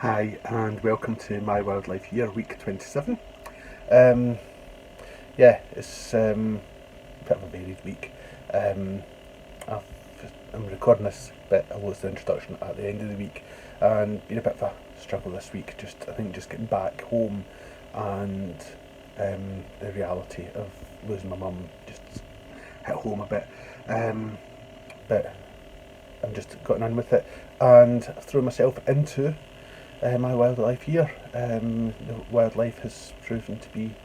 Hi and welcome to My Wildlife Year, week 27. Yeah, it's a bit of a varied week. Um, I'm recording this bit, I was the introduction at the end of the week, and been a bit of a struggle this week, I think just getting back home and the reality of losing my mum just hit home a bit. But I'm just gotten on with it and I've thrown myself into my wildlife year. The wildlife has proven to be,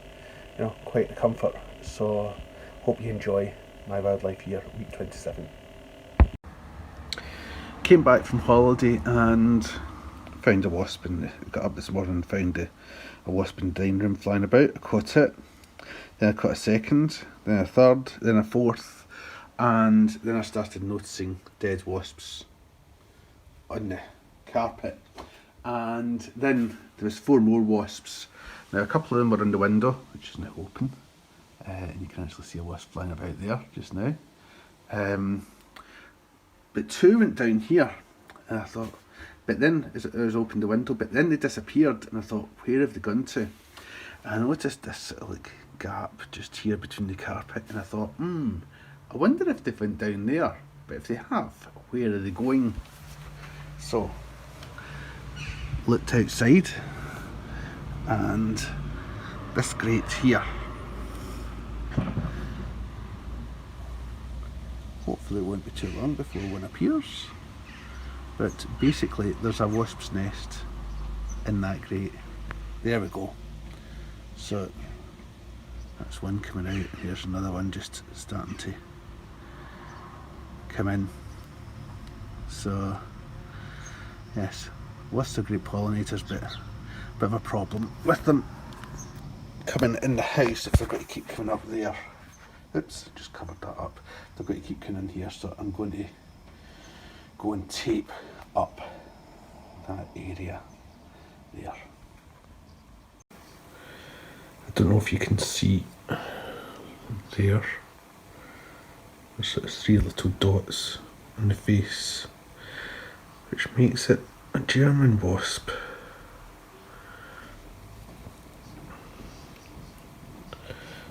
quite a comfort. So, hope you enjoy my wildlife year, week 27. Came back from holiday and found a wasp, and got up this morning and found a wasp in the dining room flying about. I caught it. Then I caught a second, then a third, then a fourth, and then I started noticing dead wasps on the carpet. And then there was 4 more wasps. Now a couple of them were in the window, which is now open, and you can actually see a wasp flying about there just now. But 2 went down here, and I thought, but then as I was opened the window, but then they disappeared, and I thought, where have they gone to? And I noticed this sort of like gap just here between the carpet, and I thought, I wonder if they've went down there. But if they have, where are they going? So looked outside, and this grate here, hopefully it won't be too long before one appears, but basically there's a wasp's nest in that grate. There we go. So that's one coming out, and here's another one just starting to come in. So yes, wasps are great pollinators, but a bit of a problem with them coming in the house if they're going to keep coming up there. Oops, just covered that up. They're going to keep coming in here, so I'm going to go and tape up that area there. I don't know if you can see there. There's sort of 3 little dots on the face, which makes it a German wasp.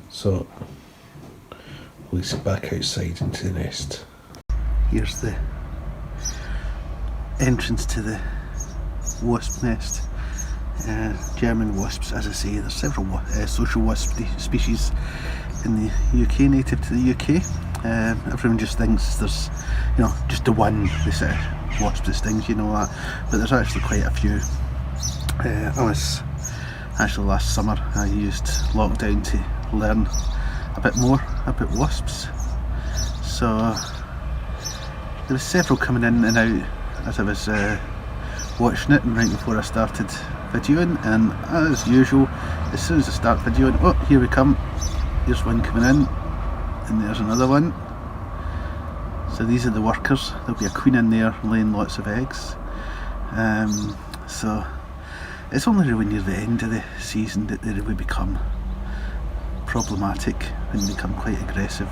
So, release it back outside into the nest. Here's the entrance to the wasp nest. German wasps, as I say, there's several social wasp species in the UK, native to the UK. Everyone just thinks there's, just the one sort of wasp that stings, that, but there's actually quite a few. Last summer I used lockdown to learn a bit more about wasps, so there were several coming in and out as I was watching it, and right before I started videoing, and as usual, as soon as I start videoing, oh, here we come, here's one coming in, and there's another one. So these are the workers. There'll be a queen in there laying lots of eggs. So it's only really near the end of the season that they really become problematic and become quite aggressive.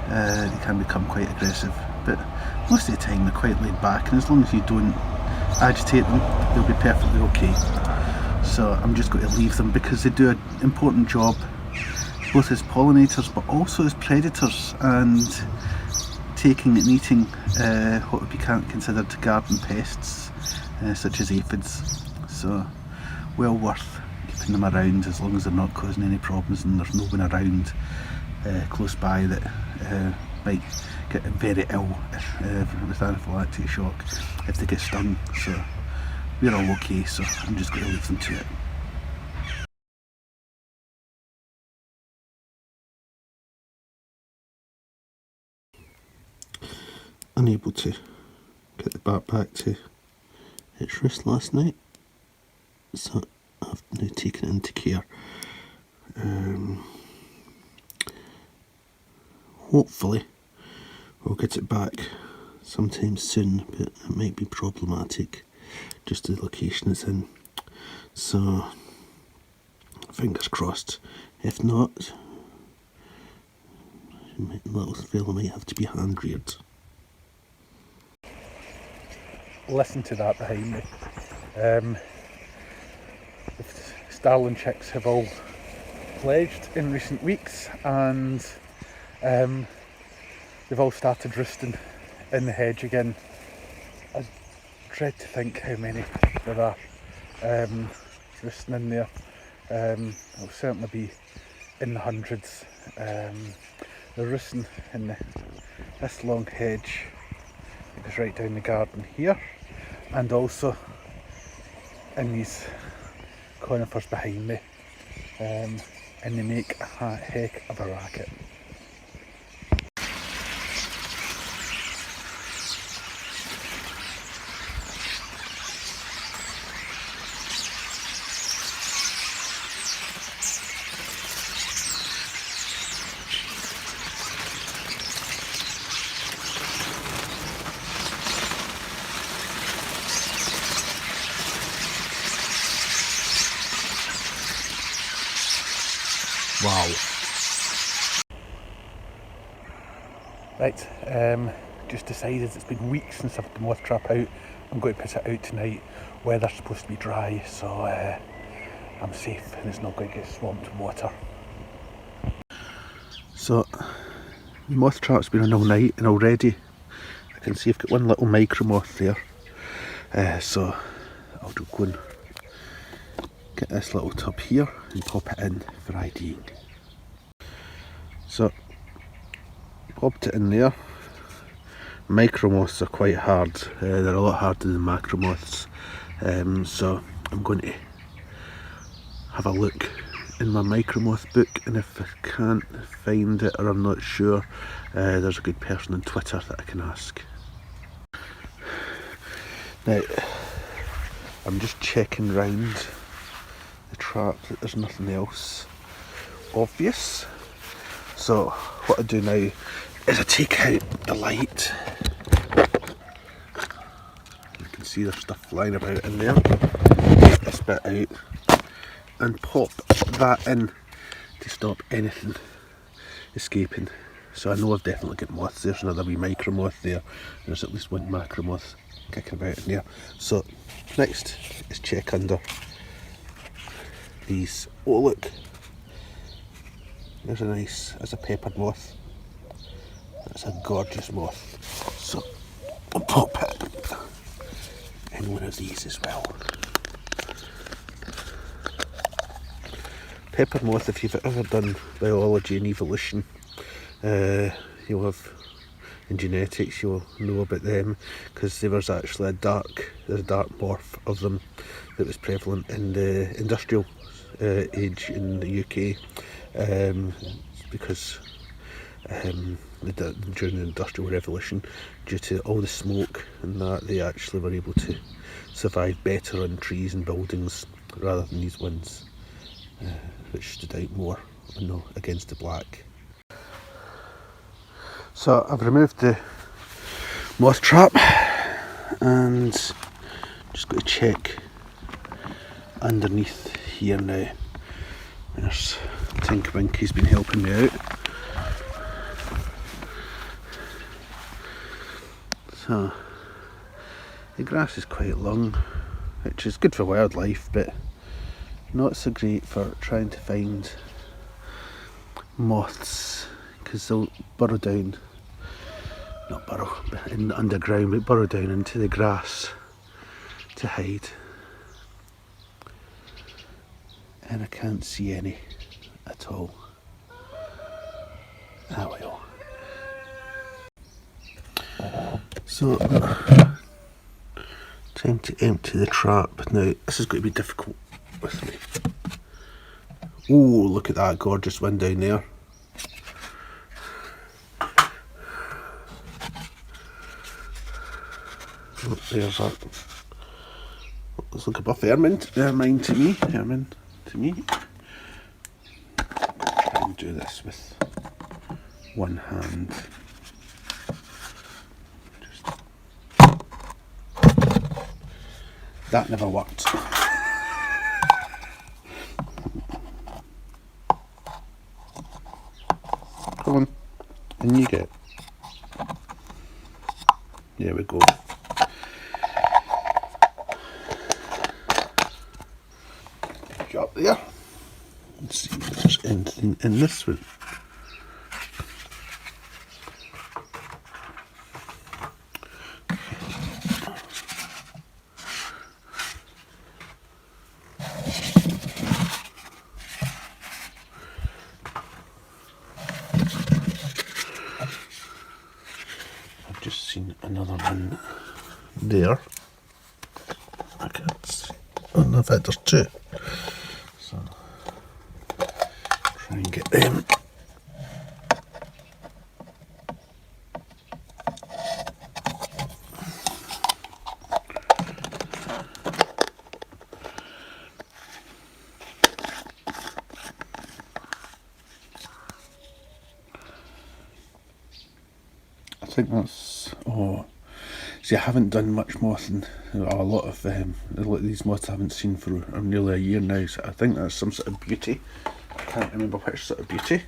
They can become quite aggressive, but most of the time they're quite laid back, and as long as you don't agitate them, they'll be perfectly okay. So I'm just going to leave them because they do an important job both as pollinators but also as predators, and taking and eating what would be considered garden pests such as aphids. So well worth keeping them around as long as they're not causing any problems and there's no one around close by that might get very ill with anaphylactic shock if they get stung. So we're all okay, so I'm just going to leave them to it. Unable to get the bat back to its roost last night, so I've now taken it into care. Hopefully we'll get it back sometime soon, but it might be problematic just the location it's in, so fingers crossed. If not, little fella might have to be hand reared. Listen to that behind me. The starling chicks have all fledged in recent weeks, and they've all started roosting in the hedge again. I dread to think how many there are roosting in there. It'll certainly be in the hundreds. They're roosting in this long hedge that goes right down the garden here, and also in these conifers behind me, and they make a heck of a racket. Wow. Right, just decided it's been weeks since I've had the moth trap out. I'm going to put it out tonight. Weather's supposed to be dry, so I'm safe and it's not going to get swamped with water. So, the moth trap's been on all night, and already I can see I've got one little micro moth there. So I'll go and get this little tub here and pop it in for IDing. So, popped it in there. Micro moths are quite hard, they're a lot harder than macro moths, so I'm going to have a look in my micro moth book, and if I can't find it or I'm not sure, there's a good person on Twitter that I can ask. Now, I'm just checking round the trap that there's nothing else obvious. So what I do now is I take out the light. You can see there's stuff flying about in there. Take this bit out and pop that in to stop anything escaping. So I know I've definitely got moths. There's another wee micro moth there. There's at least one macro moth kicking about in there. So next is check under these. Oh look, there's a peppered moth. That's a gorgeous moth. So I'll pop it in one of these as well. Peppered moth, if you've ever done biology and evolution, you'll have, in genetics, you'll know about them, because there was actually a dark morph of them that was prevalent in the industrial age in the UK, because during the Industrial Revolution, due to all the smoke and that, they actually were able to survive better on trees and buildings rather than these ones, which stood out more against the black. So I've removed the moth trap and just got to check underneath here now. There's Tinkerwinky's been helping me out. So the grass is quite long, which is good for wildlife, but not so great for trying to find moths, because they'll burrow down, not burrow in the underground, but burrow down into the grass to hide. And I can't see any at all. Ah well. So, time to empty the trap. Now, this is going to be difficult with me. Oh, look at that gorgeous one down there. Oh, there's that. Looks like a buff ermine to me. Ermine to me. Try and do this with one hand. That never worked. Come on, and you get. There we go. there. Let's see if there's anything in this one. I've just seen another one there. I can't see. Oh no, in fact there's two. So try and get them. I think that's, oh, see, I haven't done much mothing. A lot of these moths I haven't seen for nearly a year now, so I think that's some sort of beauty. I can't remember which sort of beauty,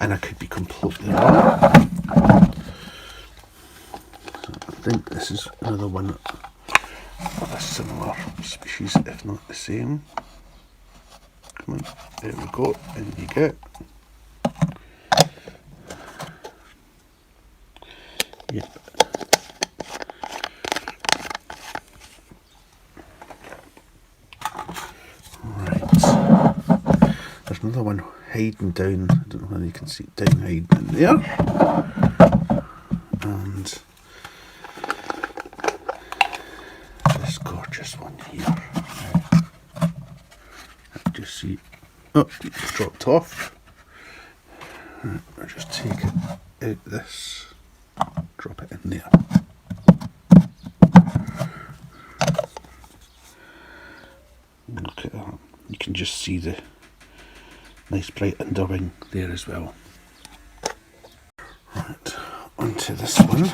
and I could be completely wrong. So I think this is another one of a similar species, if not the same. Come on, there we go, in you get. Yep. Right. There's another one hiding down. I don't know whether you can see it down hiding in there. And this gorgeous one here. I just see, oh, it's dropped off. I'll just take it out this. Drop it in there. Look at that. You can just see the nice bright underwing there as well. Right, onto this one.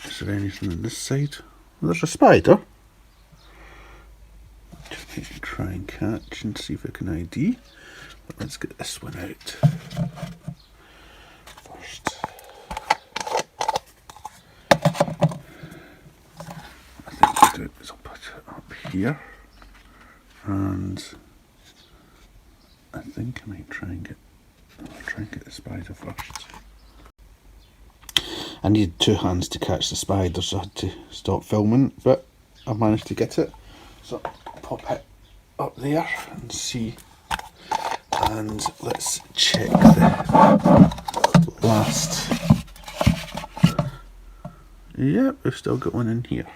Is there anything on this side? Well, there's a spider. Try and catch and see if I can ID. But let's get this one out. Is I'll put it up here, and I think I might try and get the spider first. I needed two hands to catch the spider, so I had to stop filming, but I managed to get it. So pop it up there and see, and let's check the last. Yep, we've still got one in here.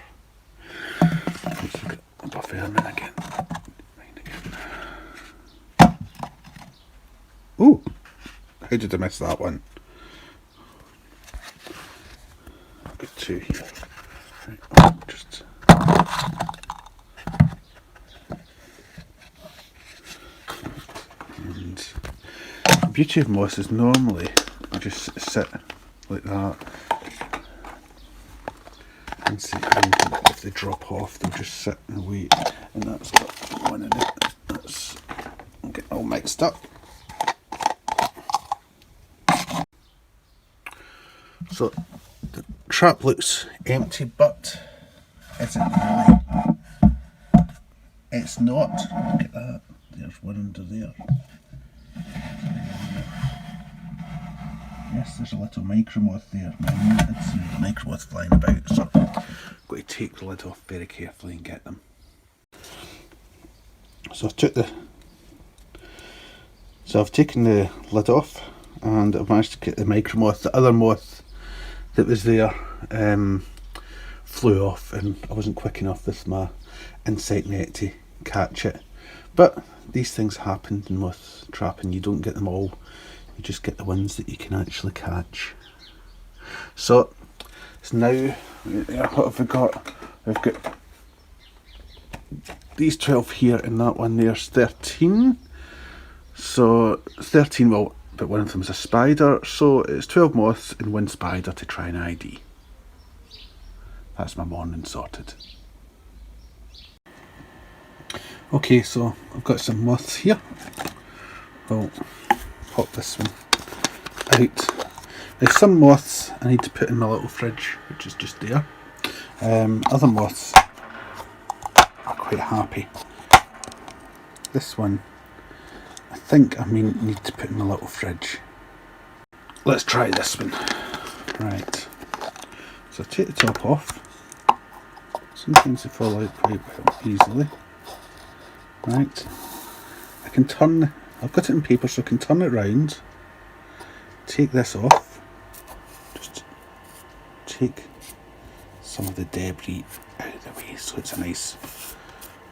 Let's look at Buffy a minute again. Ooh! How did I miss that one? I've got two here. Right, just and the beauty of moths is normally I just sit like that. And see if they drop off, they'll just sit and wait. And that's got one in it. That's, I'm getting all mixed up. So the trap looks empty, but is it really? It's not. Look at that. There's one under there. Yes, there's a little micromoth there. It's a micromoth flying about, so I've got to take the lid off very carefully and get them. So I've taken the lid off, and I've managed to get the micromoth. The other moth that was there flew off, and I wasn't quick enough with my insect net to catch it. But these things happen in moth trapping. You don't get them all. You just get the ones that you can actually catch. So now, what have we got? We've got these 12 here, and that one there's 13. So 13, well, but one of them's a spider. So it's 12 moths and one spider to try and ID. That's my morning sorted. Okay, so I've got some moths here. Well, pop this one out. Now some moths I need to put in my little fridge, which is just there. Other moths are quite happy This one, I think I need to put in a little fridge. Let's try this one. Right, so take the top off. Sometimes they fall out quite well, easily. Right, I can turn, I've got it in paper so I can turn it round, take this off, just take some of the debris out of the way so it's a nice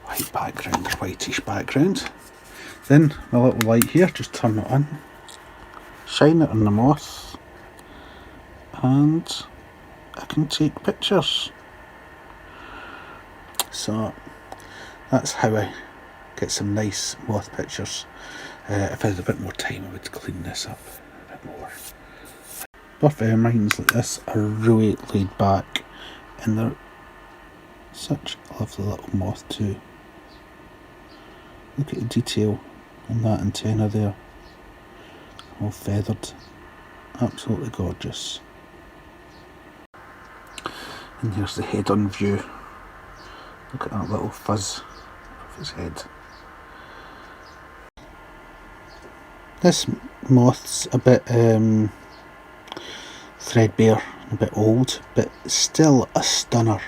white background, whitish background. Then my little light here, just turn it on, shine it on the moth, and I can take pictures. So that's how I get some nice moth pictures. If I had a bit more time I would clean this up a bit more. Buff ermines like this are really laid back and they're such a lovely little moth too. Look at the detail on that antenna there, all feathered, absolutely gorgeous. And here's the head on view. Look at that little fuzz of his head. This moth's a bit threadbare, a bit old, but still a stunner.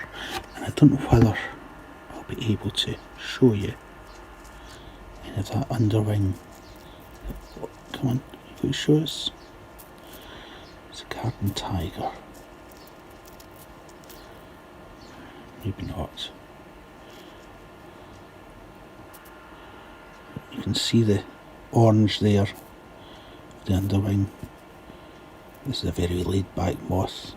And I don't know whether I'll be able to show you any of that underwing. Come on, you show us. It's a garden tiger. Maybe not. You can see the orange there, the underwing. This is a very laid back moth.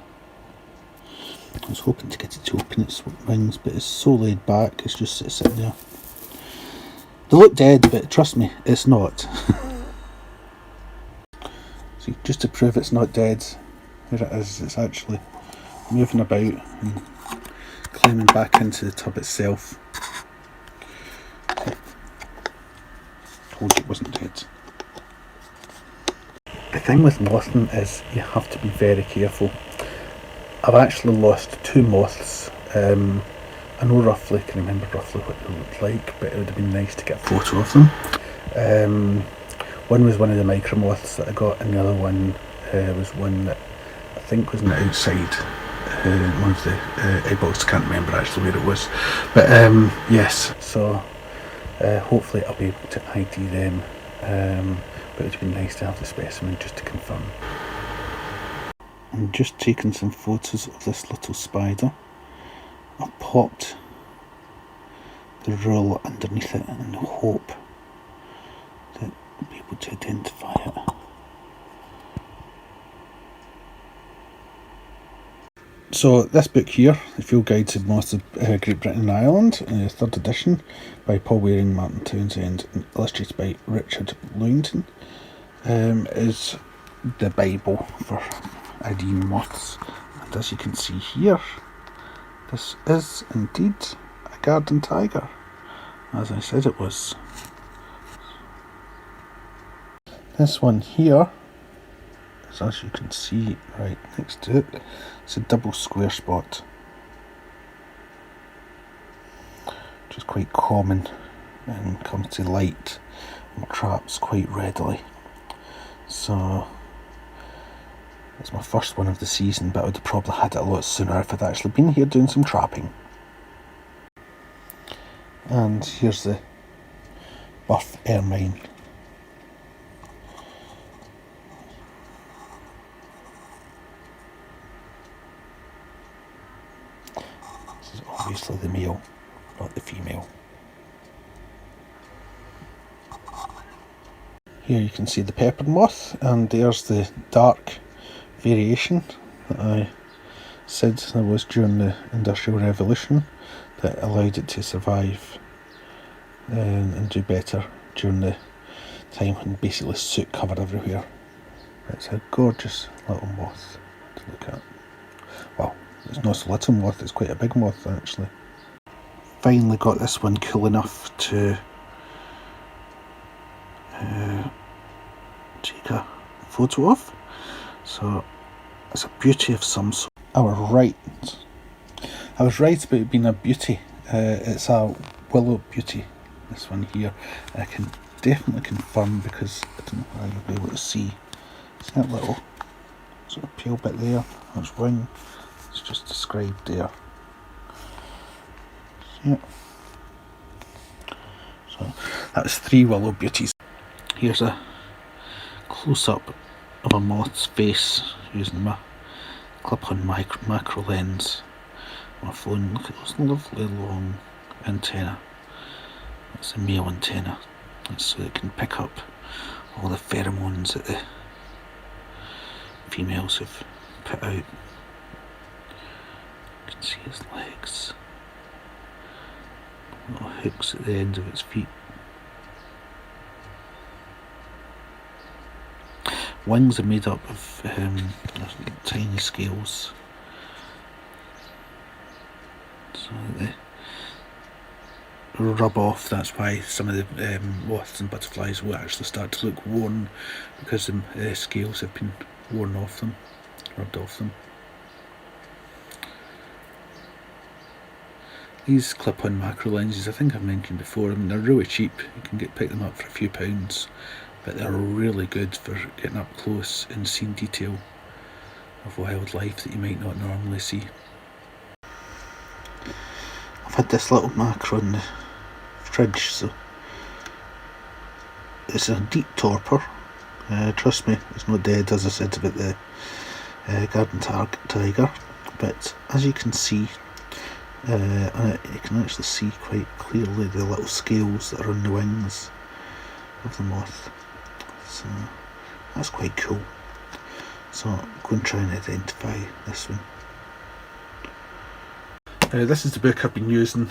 I was hoping to get it to open its wings, but it's so laid back, it's just sitting there. They look dead, but trust me, it's not. See, just to prove it's not dead, here it is, it's actually moving about and climbing back into the tub itself. Told you it wasn't dead. The thing with mothing is you have to be very careful. I've actually lost 2 moths. I know roughly, can remember roughly what they looked like, but it would have been nice to get a photo of them. One was one of the micro moths that I got, and the other one was one that I think was on the outside. One of the egg boxes, I can't remember actually where it was. But yes, so hopefully I'll be able to ID them. But it would be nice to have the specimen just to confirm. I'm just taking some photos of this little spider. I've popped the rule underneath it in the hope that I'll be able to identify it. So this book here, The Field Guide to Moths of Great Britain and Ireland, 3rd edition by Paul Waring, Martin Townsend, and illustrated by Richard Lewington, is the Bible for IDing moths. And as you can see here, this is indeed a garden tiger, as I said it was. This one here, as you can see right next to it, it's a double square spot, which is quite common and comes to light and traps quite readily. So it's my first one of the season, but I would have probably had it a lot sooner if I'd actually been here doing some trapping. And here's the buff ermine. This is obviously the male, not the female. Here you can see the pepper moth, and there's the dark variation that I said there was during the Industrial Revolution that allowed it to survive and do better during the time when basically soot covered everywhere. It's a gorgeous little moth to look at. Well, it's not a little moth, it's quite a big moth actually. Finally got this one cool enough to take a photo of. So it's a beauty of some sort. I was right about it being a beauty. It's a willow beauty, this one here. I can definitely confirm, because I don't know how you'll be able to see. See that little sort of pale bit there? That's wing. It's just described there. Yeah. So that's 3 willow beauties. Here's a close-up of a moth's face using my clip-on macro lens on my phone. Look at those lovely long antennae. That's a male antenna. That's so it can pick up all the pheromones that the females have put out. You can see his legs. Little hooks at the ends of its feet. Wings are made up of tiny scales, so they rub off. That's why some of the moths and butterflies will actually start to look worn, because the scales have been worn off them, rubbed off them. These clip-on macro lenses, I think I've mentioned before, I mean, they're really cheap. You can pick them up for a few pounds, but they're really good for getting up close and seeing detail of wildlife that you might not normally see. I've had this little macro in the fridge, so it's a deep torpor. Trust me, it's not dead, as I said about the garden tiger, but as you can see, you can actually see quite clearly the little scales that are on the wings of the moth. So that's quite cool. So I'm going to try and identify this one. This is the book I've been using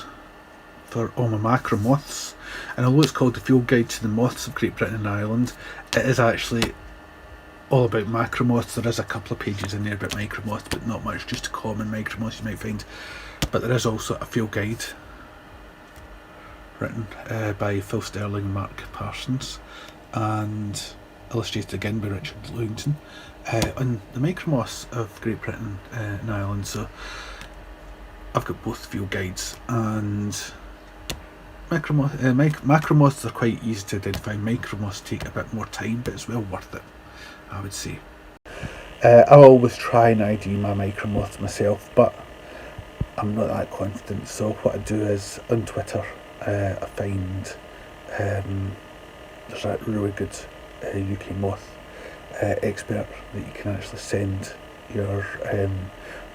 for all my macro moths, and although it's called The Field Guide to the Moths of Great Britain and Ireland, it is actually all about macro moths. There is a couple of pages in there about micro moths, but not much, just common micro moths you might find. But there is also a field guide written by Phil Sterling and Mark Parsons, and illustrated again by Richard Lewington, on the micro moths of Great Britain and Ireland. So I've got both field guides, and macro moths are quite easy to identify. Micro moths take a bit more time, but it's well worth it, I would say. I always try and ID my micro moths myself, but I'm not that confident. So what I do is, on Twitter, I find there's a really good UK moth expert that you can actually send your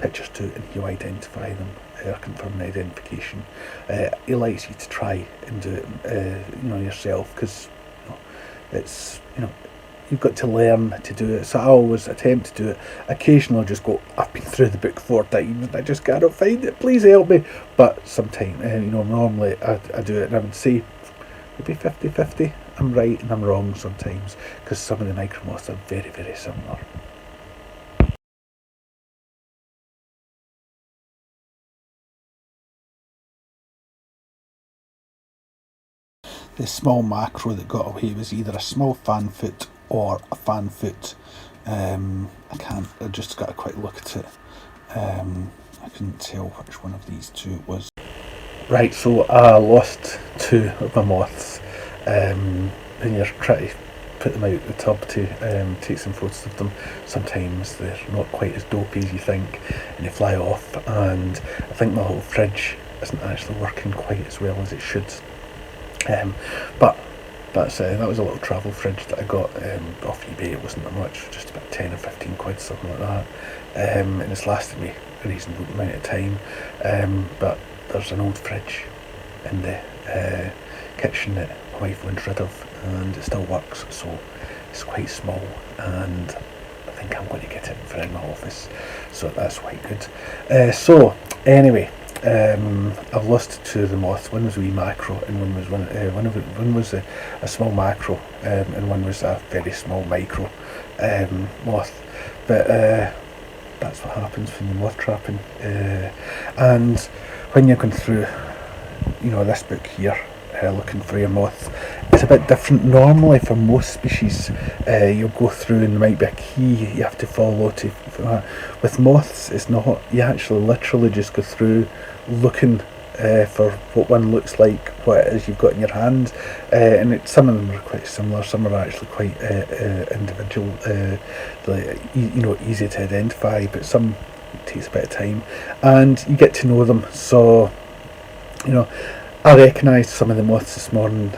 pictures to, and he'll identify them, confirm the identification. He likes you to try and do it yourself, because it's, you've got to learn to do it. So I always attempt to do it. Occasionally I'll just go, I've been through the book 4 times and I just cannot find it, please help me. But sometimes, normally I do it, and I would say maybe 50-50. I'm right and I'm wrong sometimes, because some of the micro moths are very, very similar. The small macro that got away was either a small fanfoot or a fanfoot. I just got a quick look at it. I couldn't tell which one of these two it was. Right, so I lost 2 of my moths. When you're trying to put them out the tub to take some photos of them, sometimes they're not quite as dopey as you think, and they fly off, and I think my little fridge isn't actually working quite as well as it should. But that was a little travel fridge that I got off eBay. It wasn't that much, just about 10 or 15 quid, something like that, and it's lasted me a reasonable amount of time. But there's an old fridge in the kitchen that my wife went rid of, and it still works, so it's quite small, and I think I'm going to get it for in my office, so that's quite good. So anyway, I've lost 2 of the moths. One was a wee macro, and one was a small macro, and one was a very small micro moth. But that's what happens when you're moth trapping. And when you're going through, this book here, looking for your moth, it's a bit different. Normally for most species, you'll go through and there might be a key you have to follow for that. With moths, it's not. You actually literally just go through looking for what one looks like, what it is you've got in your hand, and some of them are quite similar, some are actually quite individual, easy to identify, but some takes a bit of time, and you get to know them. So I recognised some of the moths this morning,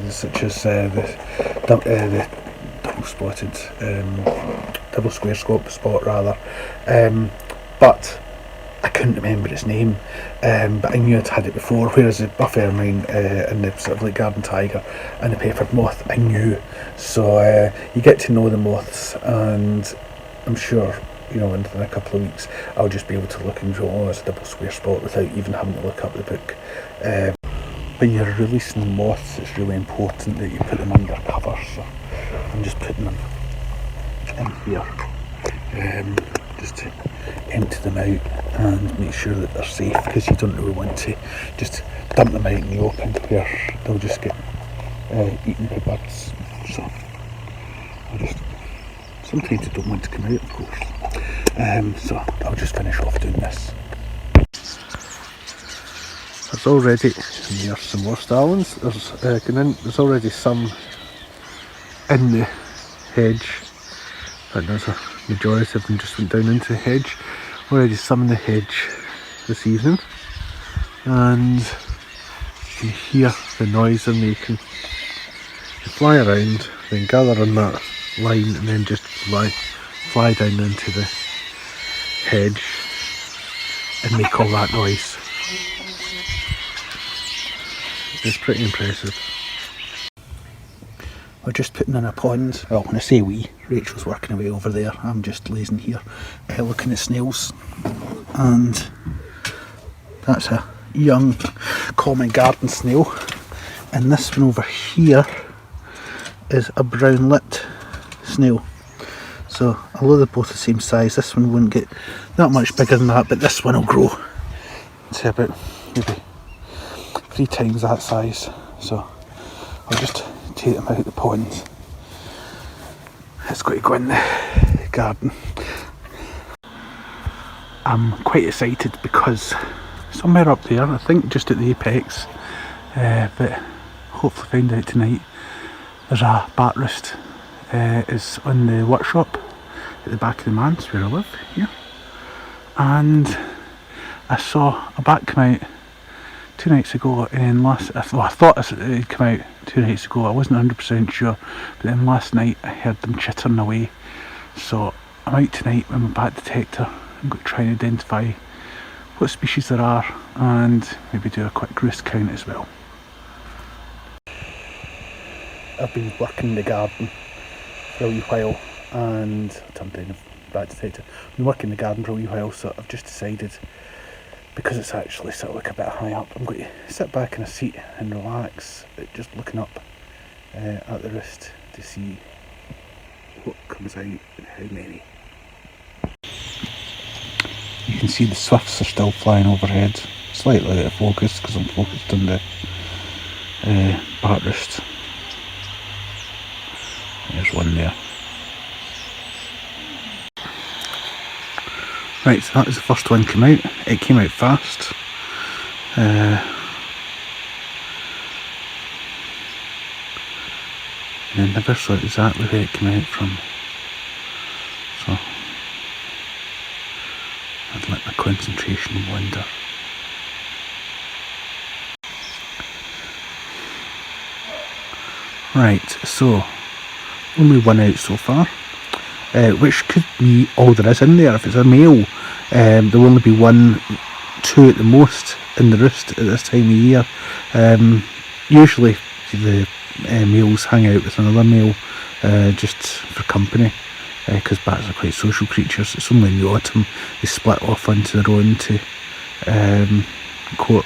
such as the double-spotted, double square spot rather, but I couldn't remember its name, but I knew I'd had it before, whereas the buff ermine and the sort of like garden tiger and the peppered moth I knew. So you get to know the moths, and I'm sure within a couple of weeks I'll just be able to look and go, oh, it's a double square spot, without even having to look up the book. When you're releasing moths, it's really important that you put them under cover, so I'm just putting them in here, just to empty them out and make sure that they're safe, because you don't really want to just dump them out in the open where they'll just get eaten by birds. So sometimes they don't want to come out, of course. So I'll just finish off doing this. There's already, there's some more starlings. There's already some in the hedge. In fact, there's a majority of them just went down into the hedge. Already some in the hedge this evening, and you can hear the noise they're making. They fly around, then gather on that line, and then just fly down into the hedge and make all that noise. It's pretty impressive. We're just putting in a pond. Well, when I say we, Rachel's working away over there. I'm just lazing here, looking at snails. And that's a young common garden snail. And this one over here is a brown lit snail. So although they're both the same size, this one wouldn't get that much bigger than that, but this one will grow to about maybe 3 times that size. So I'll just take them out of the pond. It's got to go in the garden. I'm quite excited because somewhere up there, I think just at the apex, but hopefully find out tonight, there's a bat roost. Is on the workshop at the back of the Manse where I live here, and I saw a bat come out 2 nights ago, and then I thought it had come out 2 nights ago. I wasn't 100% sure, but then last night I heard them chittering away. So I'm out tonight with my bat detector. I'm going to try and identify what species there are, and maybe do a quick roost count as well. I've been working in the garden for a wee while, and turned down the bat detector. I've been working in the garden for a wee while, so I've just decided, because it's actually sort of like a bit high up, I'm going to sit back in a seat and relax, just looking up at the roost to see what comes out and how many. You can see the swifts are still flying overhead, slightly out of focus because I'm focused on the bat roost. There's one there. Right, so that was the first one come out. It came out fast. And I never saw exactly where it came out from. So I'd let my concentration wander. Right, so only one out so far, which could be all there is in there. If it's a male, there'll only be 1, 2 at the most in the roost at this time of year. Usually the males hang out with another male just for company, because bats are quite social creatures. It's only in the autumn they split off onto their own to court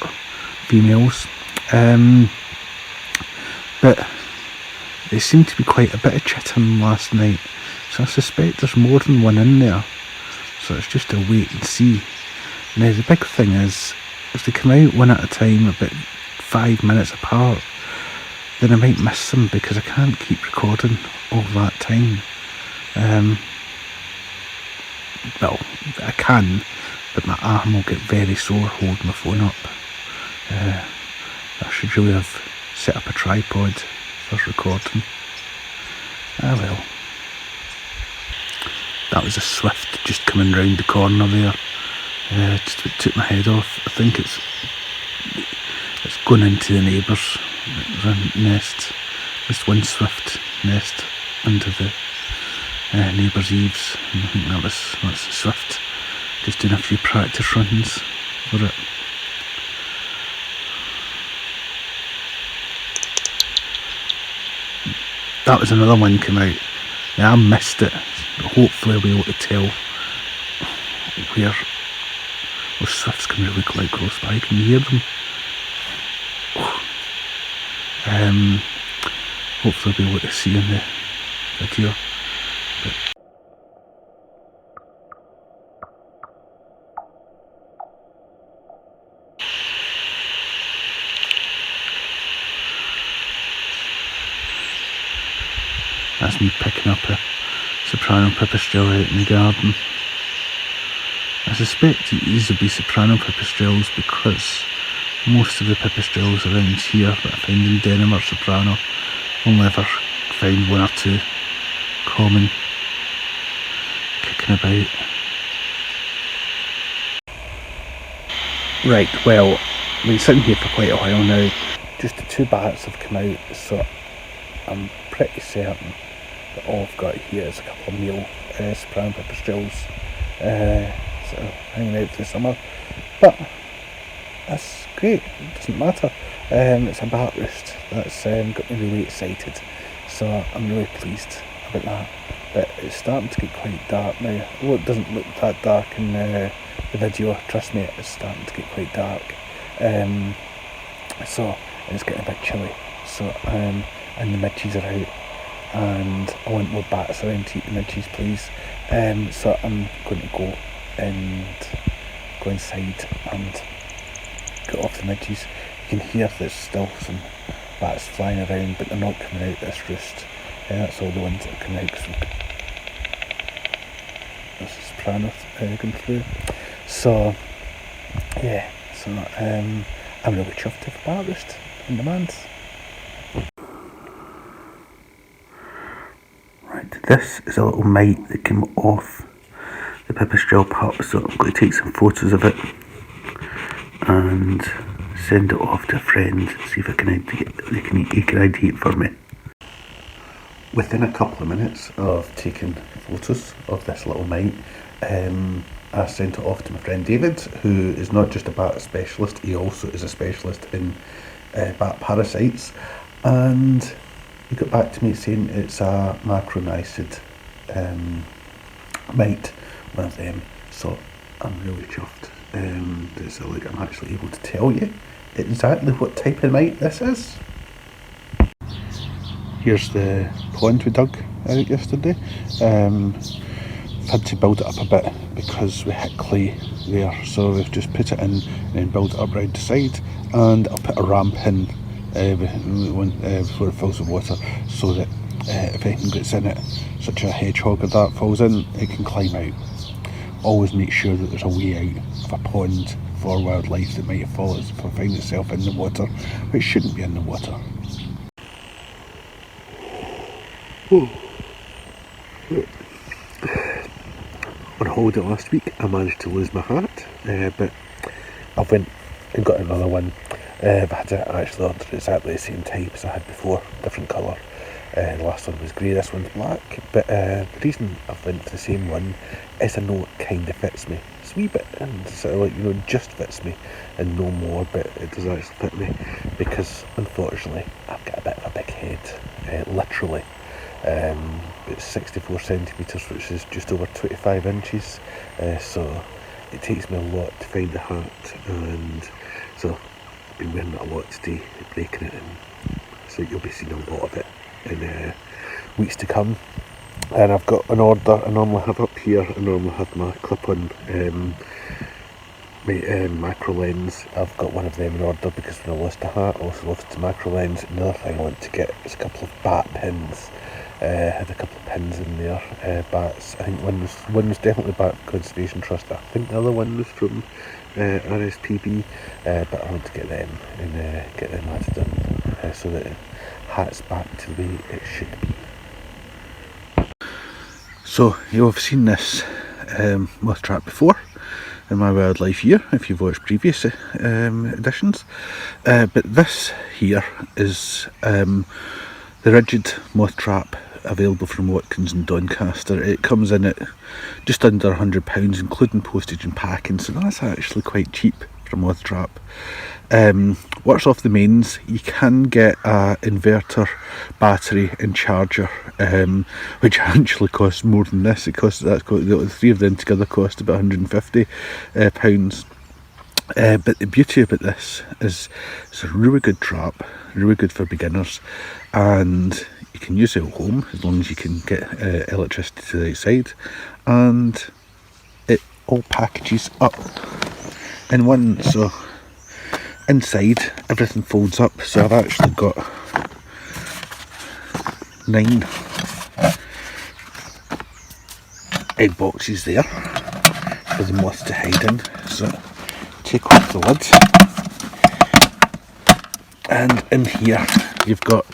females. But there seemed to be quite a bit of chittering last night, so I suspect there's more than one in there. So it's just a wait and see. Now the big thing is, if they come out one at a time about 5 minutes apart, then I might miss them because I can't keep recording all that time. Well, I can, but my arm will get very sore holding my phone up. I should really have set up a tripod for recording. Ah well. That was a swift just coming round the corner there. Just about took my head off. I think it's going into the neighbour's nest. Just one swift nest under the neighbour's eaves. And I think that's the swift. Just doing a few practice runs for it. That was another one came out. Yeah, I missed it. Hopefully I'll be able to tell where those swifts can really quite close by. Can you hear them? Hopefully I'll be able to see in the video. That's me picking up a soprano pipistrelle out in the garden. I suspect these will be soprano pipistrelles because most of the pipistrelles around here that I find in denim are soprano. Only ever find one or two common kicking about. Right, well, I've been sitting here for quite a while now. Just the 2 bats have come out, so I'm pretty certain that all I've got here is a couple of male soprano pipistrelles sort of hanging out for the summer, but that's great, it doesn't matter. It's a bat roost that's got me really excited, so I'm really pleased about that. But it's starting to get quite dark now. Although it doesn't look that dark in the video, trust me, it's starting to get quite dark. So it's getting a bit chilly, so and the midges are out, and I want more bats around to eat the midges, please. So I'm going to go inside and get off the midges. You can hear there's still some bats flying around, but they're not coming out this roost. That's all the ones that are coming out, because this is soprano going through. So yeah, so I'm really chuffed to have a bat roost in the Manse. Right, this is a little mite that came off the pipistrelle pup, so I'm going to take some photos of it and send it off to a friend, see if I can he can ID it for me. Within a couple of minutes of taking photos of this little mite, I sent it off to my friend David, who is not just a bat specialist, he also is a specialist in bat parasites, and he got back to me saying it's a macronized mite, one of them, so I'm really chuffed. So look, I'm actually able to tell you exactly what type of mite this is. Here's the pond we dug out yesterday. Had to build it up a bit because we hit clay there, so we've just put it in and then build it up round the side, and I'll put a ramp in before it fills with water, so that if anything gets in it, such a hedgehog or that falls in, it can climb out. Always make sure that there's a way out of a pond for wildlife that might find itself in the water, which shouldn't be in the water. On holiday last week I managed to lose my hat, but I went and got another one. I had to actually order exactly the same type as I had before, different colour. The last one was grey, this one's black, but the reason I went for the same one is I know it kind of fits me. It's a wee bit, and sort of like, you know, just fits me and no more, but it does actually fit me, because unfortunately I've got a bit of a big head, literally. It's 64 centimetres, which is just over 25 inches, so it takes me a lot to find the hat, and so I've been wearing it a lot today, breaking it in, so you'll be seeing a lot of it in weeks to come. And I've got an order I normally have up here. I normally have my clip-on macro lens. I've got one of them in order because when I lost a hat I also lost the macro lens. Another thing I want to get is a couple of bat pins, Had a couple of pins in there, bats. I think one was definitely Bat Conservation Trust. I think the other one was from RSPB, but I want to get them and get them added in so that it hats back to the way it should be. So you'll have seen this moth trap before in my wildlife year if you've watched previous editions, but this here is the rigid moth trap available from Watkins and Doncaster. It comes in at just under £100 including postage and packing, so that's actually quite cheap for a moth trap. Works off the mains. You can get a inverter, battery and charger, which actually costs more than this. The three of them together cost about £150. But the beauty about this is it's a really good trap, really good for beginners, and you can use it at home as long as you can get electricity to the outside, and it all packages up in one. So inside everything folds up, so I've actually got 9 egg boxes there for the moths to hide in. So take off the lid, and in here you've got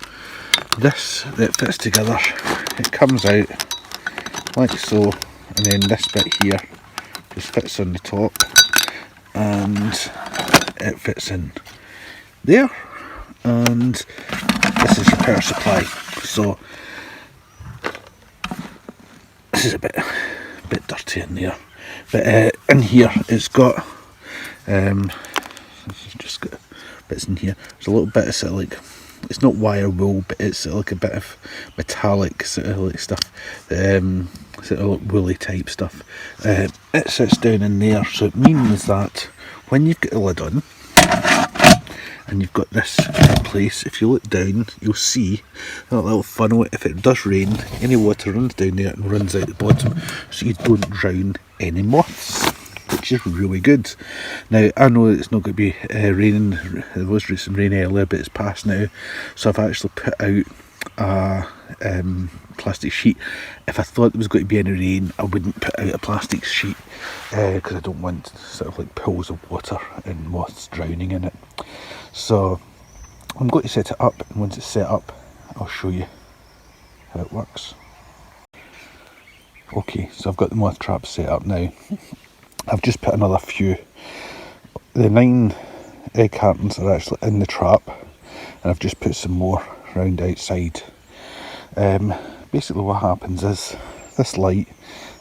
this that fits together. It comes out like so, and then this bit here just fits on the top, and it fits in there, and this is your power supply. So this is a bit dirty in there, but in here it's got just got bits in here. There's a little bit of sort of like, it's not wire wool, but it's sort of like a bit of metallic sort of like stuff, sort of like woolly type stuff. It sits down in there, so it means that when you've got the lid on and you've got this in place, if you look down you'll see that little funnel. If it does rain, any water runs down there and runs out the bottom, so you don't drown any moths, which is really good. Now I know it's not going to be raining. There was some rain earlier, but it's past now, so I've actually put out a plastic sheet. If I thought there was going to be any rain, I wouldn't put out a plastic sheet because I don't want sort of like pools of water and moths drowning in it. So I'm going to set it up, and once it's set up I'll show you how it works. Okay, so I've got the moth trap set up now. I've just put another few. The 9 egg cartons are actually in the trap, and I've just put some more round outside. Basically what happens is this light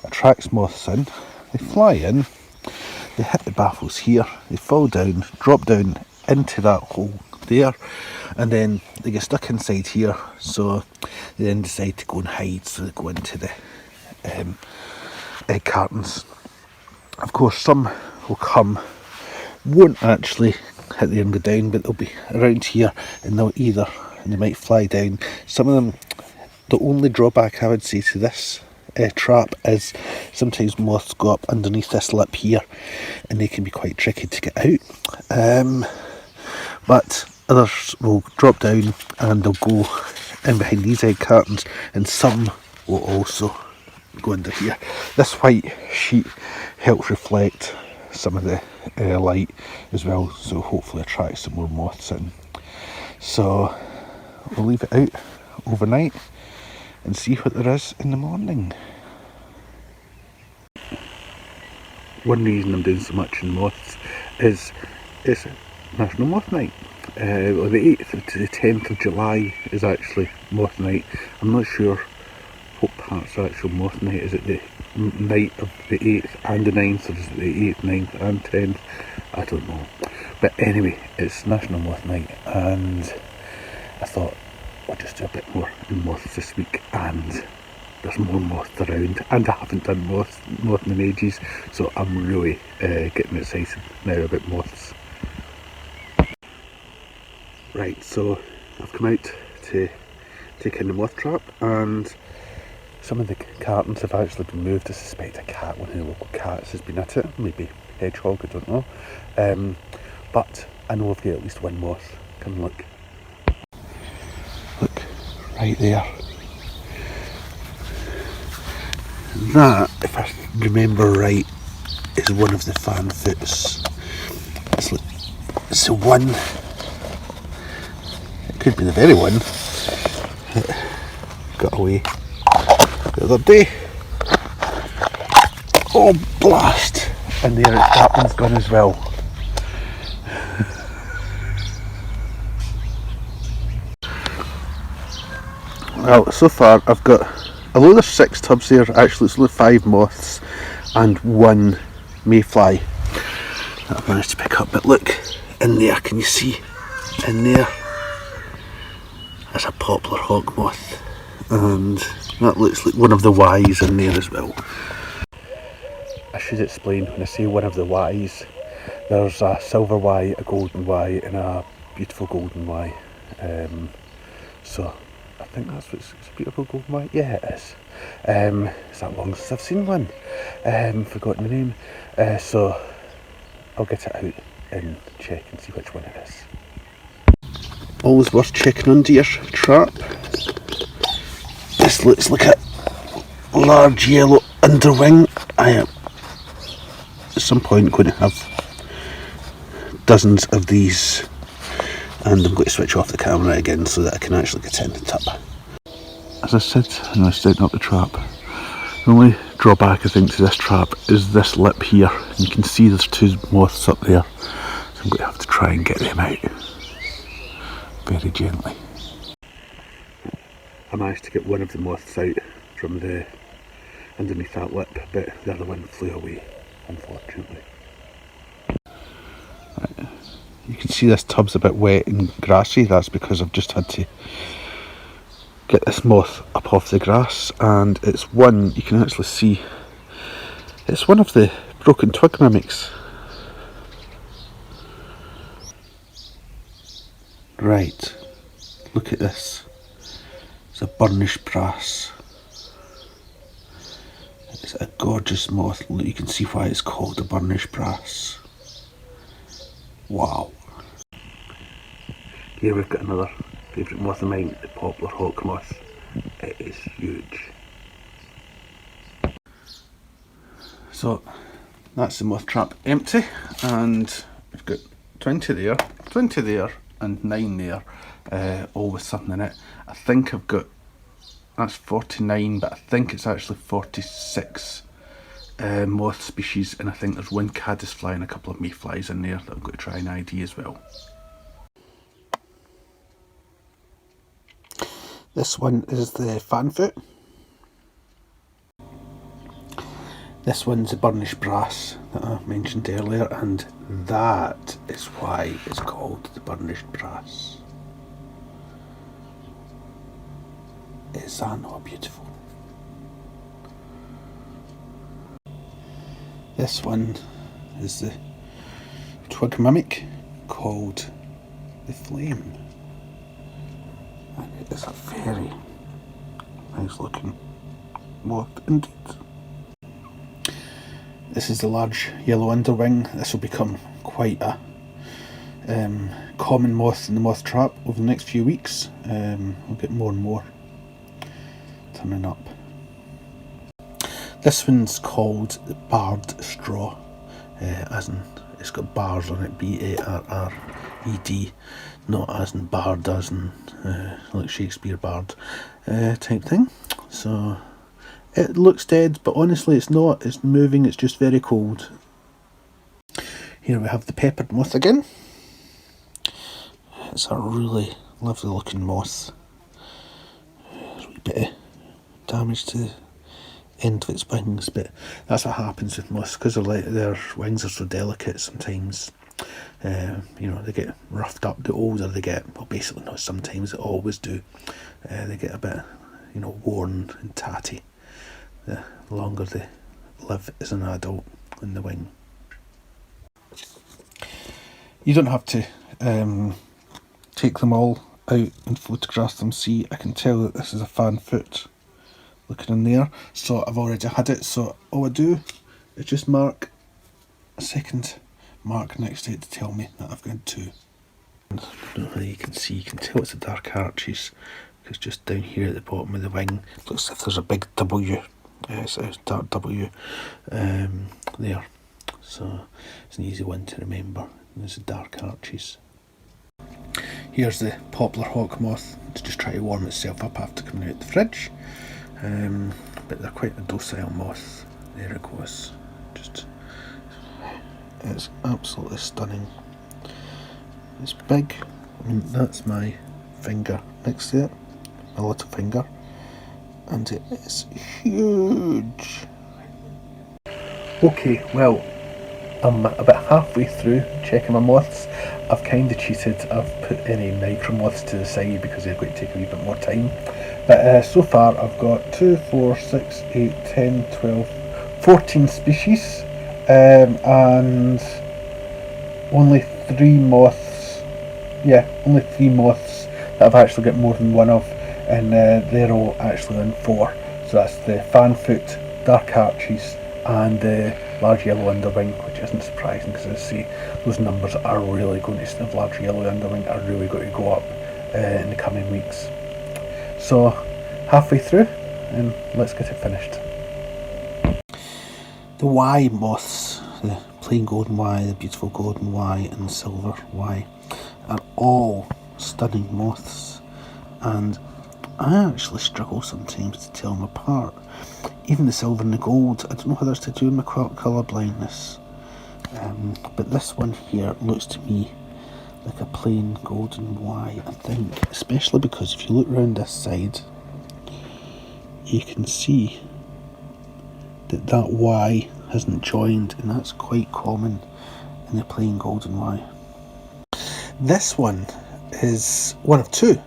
attracts moths in, they fly in, they hit the baffles here, they fall down, drop down into that hole there, and then they get stuck inside here, so they then decide to go and hide, so they go into the egg cartons. Of course some will come, won't actually hit the end and go down, but they'll be around here and they might fly down. Some of them, the only drawback I would say to this trap is sometimes moths go up underneath this lip here and they can be quite tricky to get out. But others will drop down and they'll go in behind these egg cartons, and some will also go under here. This white sheet helps reflect some of the light as well, so hopefully attract some more moths in. So we'll leave it out overnight and see what there is in the morning. One reason I'm doing so much in moths is it's National Moth Night. The 8th to the 10th of July is actually Moth Night. I'm not sure what part's actual Moth Night. Is it the night of the 8th and the 9th, or is it the 8th, 9th and 10th? I don't know. But anyway, it's National Moth Night, and I thought I'll just do a bit more in moths this week, and there's more moths around, and I haven't done mothing in ages, so I'm really getting excited now about moths. Right, so I've come out to take in the moth trap, and some of the cartons have actually been moved. I suspect a cat, one of the local cats, has been at it, maybe hedgehog, I don't know. But I know I've got at least one moth. Come look. Look, right there. That, if I remember right, is one of the fan foots. It's the one, it could be the very one that got away the other day. Oh blast! And there, that one's gone as well. Well, so far I've got, although there's 6 tubs there, actually it's only 5 moths and 1 mayfly that I've managed to pick up. But look, in there, can you see? In there, there's a poplar hawk moth, and that looks like one of the Ys in there as well. I should explain, when I say one of the Ys, there's a silver Y, a golden Y, and a beautiful golden Y. So I think that's what's a beautiful golden Y. Yeah, it is. It's that long since I've seen one. Forgotten the name. So I'll get it out and check and see which one it is. Always worth checking on deer trap. This looks like a large yellow underwing. I am at some point going to have dozens of these, and I'm going to switch off the camera again so that I can actually get in the tub. As I said when I was setting up the trap, the only drawback I think to this trap is this lip here. You can see there's 2 moths up there, so I'm going to have to try and get them out very gently. I managed to get one of the moths out from the underneath that lip, but the other one flew away, unfortunately. Right. You can see this tub's a bit wet and grassy. That's because I've just had to get this moth up off the grass, and it's one, you can actually see, it's one of the broken twig mimics. Right, look at this. It's a burnished brass. It's a gorgeous moth. You can see why it's called a burnished brass. Wow. Here we've got another favourite moth of mine, the poplar hawk moth. It is huge. So that's the moth trap empty, and we've got 20 there, and 9 there, all with something in it. I think I've got, that's 49, but I think it's actually 46 moth species, and I think there's 1 caddisfly and a couple of mayflies in there that I'm going to try and ID as well. This one is the fanfoot. This one's the burnished brass that I mentioned earlier, and that is why it's called the burnished brass. Is that not beautiful? This one is the twig mimic called the flame, and it is a very nice looking moth indeed. This is the large yellow underwing. This will become quite a common moth in the moth trap over the next few weeks. We'll get more and more turning up. This one's called the barred straw, as in it's got bars on it, B-A-R-R-E-D, not as in barred as in like Shakespeare bard type thing. So it looks dead, but honestly it's not. It's moving, it's just very cold. Here we have the peppered moth again. It's a really lovely looking moth. There's a wee bit of damage to the end of its wings, but that's what happens with moths because their wings are so delicate sometimes. You know, they get roughed up the older they get. Well, basically not sometimes, they always do. They get a bit, you know, worn and tatty the longer they live as an adult in the wing. You don't have to take them all out and photograph them. See, I can tell that this is a fan foot looking in there, so I've already had it, so all I do is just mark a second mark next to it to tell me that I've got 2. I don't know whether you can see, you can tell it's the dark arches because just down here at the bottom of the wing it looks as if there's a big W It's a dark W there, so it's an easy one to remember. And there's the dark arches. Here's the poplar hawk moth. It's just trying to warm itself up after coming out the fridge, but they're quite a docile moth. There it goes. It's absolutely stunning. It's big. I mean, that's my finger next to it, my little finger, and it is huge. Okay, well, I'm about halfway through checking my moths. I've kind of cheated. I've put any nitro moths to the side because they're going to take a wee bit more time. But so far I've got 2, 4, 6, 8, 10, 12, 14 species, and only 3 moths. Yeah, only 3 moths that I've actually got more than one of, and they're all actually on 4. So that's the fanfoot, dark arches, and the large yellow underwing, which isn't surprising because, as I say, those numbers are really going to, the large yellow underwing are really going to go up in the coming weeks. So halfway through, and let's get it finished. The Y moths, the plain golden Y, the beautiful golden Y, and the silver Y, are all stunning moths, and I actually struggle sometimes to tell them apart. Even the silver and the gold, I don't know whether it's to do with my colour blindness, but this one here looks to me like a plain golden Y, I think, especially because if you look round this side, you can see that that Y hasn't joined, and that's quite common in the plain golden Y. This one is one of 2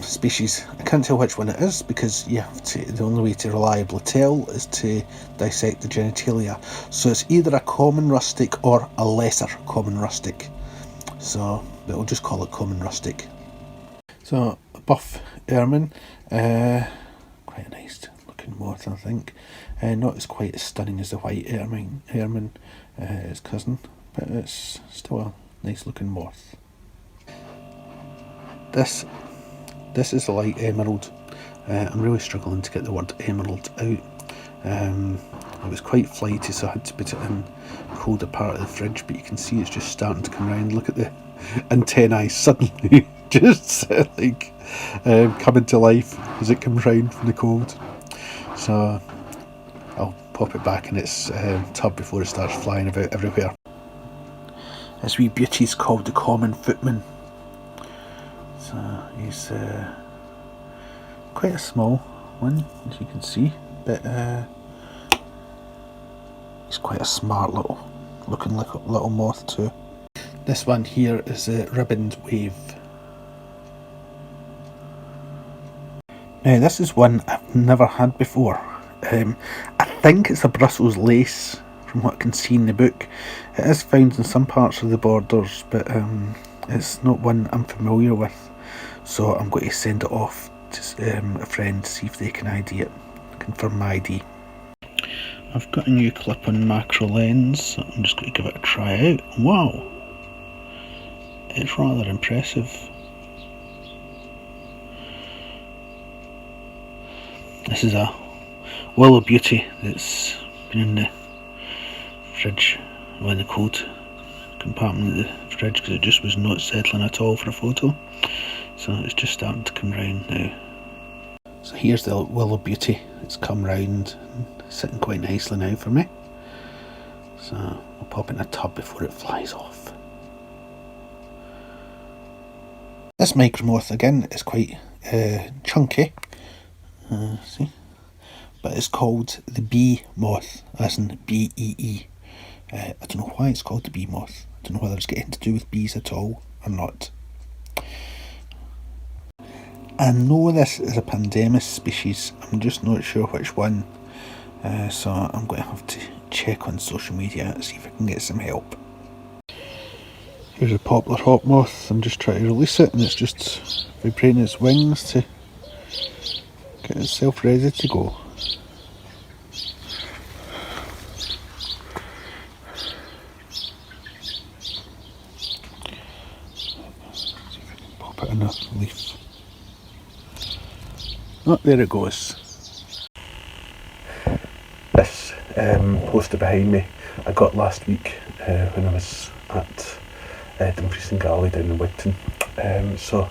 species. I can't tell which one it is because you have to, the only way to reliably tell is to dissect the genitalia. So it's either a common rustic or a lesser common rustic. So we'll just call it common rustic. So a buff ermine, quite a nice looking moth, I think. Not as quite as stunning as the white ermine, its cousin, but it's still a nice looking moth. This is a light emerald. I'm really struggling to get the word emerald out. It was quite flighty, so I had to put it in the colder part of the fridge, but you can see it's just starting to come around. Look at the antennae suddenly just like coming to life as it comes round from the cold. So I'll pop it back in its tub before it starts flying about everywhere. This wee beauty's called the common footman. So he's quite a small one, as you can see, but he's quite a smart looking little moth too. This one here is a ribboned wave. Now this is one I've never had before. I think it's a Brussels lace from what I can see in the book. It is found in some parts of the borders, but it's not one I'm familiar with. So I'm going to send it off to a friend to see if they can ID it, confirm my ID. I've got a new clip-on macro lens, so I'm just going to give it a try out. Wow, it's rather impressive. This is a willow beauty that's been in the fridge, or in the cold compartment of the fridge, because it just was not settling at all for a photo. So it's just starting to come round now. So here's the willow beauty. It's come round and sitting quite nicely now for me. So I'll pop it in a tub before it flies off. This micromoth again is quite chunky. See? But it's called the bee moth, as in B-E-E. I don't know why it's called the bee moth. I don't know whether it's getting to do with bees at all or not. I know this is a pandemus species, I'm just not sure which one, so I'm going to have to check on social media and see if I can get some help. Here's a poplar hawk moth. I'm just trying to release it and it's just vibrating its wings to get itself ready to go. See if I can pop it in a leaf. Oh, there it goes. poster behind me I got last week when I was at Dumfries and Galley down in Wigton. So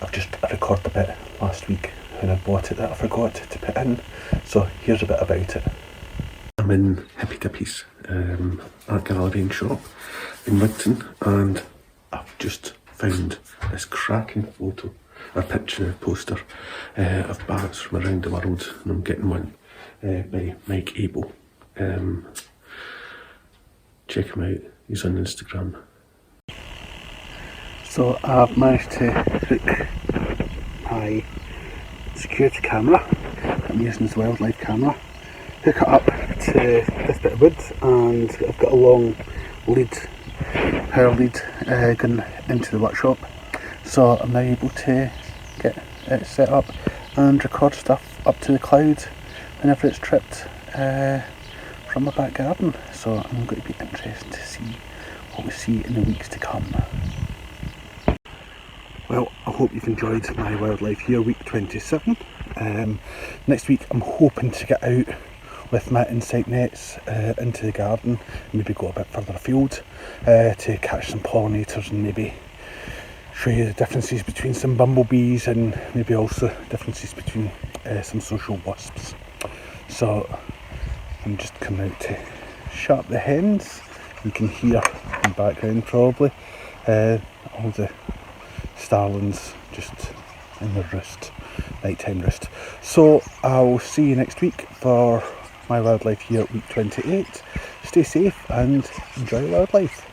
I recorded a bit last week when I bought it that I forgot to put in. So here's a bit about it. I'm in Hippy Dippy's art gallery and shop in Wigton, and I've just found this cracking photo, a picture, a poster of bats from around the world, and I'm getting one by Mike Abel. Check him out, he's on Instagram. So I've managed to hook my security camera, I'm using this wildlife camera, hook it up to this bit of wood, and I've got a long lead, power lead going into the workshop, so I'm now able to get it set up and record stuff up to the cloud whenever it's tripped from my back garden. So I'm going to be interested to see what we see in the weeks to come. Well, I hope you've enjoyed my wildlife year, week 27. Next week I'm hoping to get out with my insect nets into the garden, maybe go a bit further afield to catch some pollinators and maybe show you the differences between some bumblebees and maybe also differences between some social wasps. So I'm just coming out to shut up the hens. You can hear in the background probably all the starlings just in the roost, nighttime roost. So I'll see you next week for my wildlife here at week 28. Stay safe and enjoy wildlife.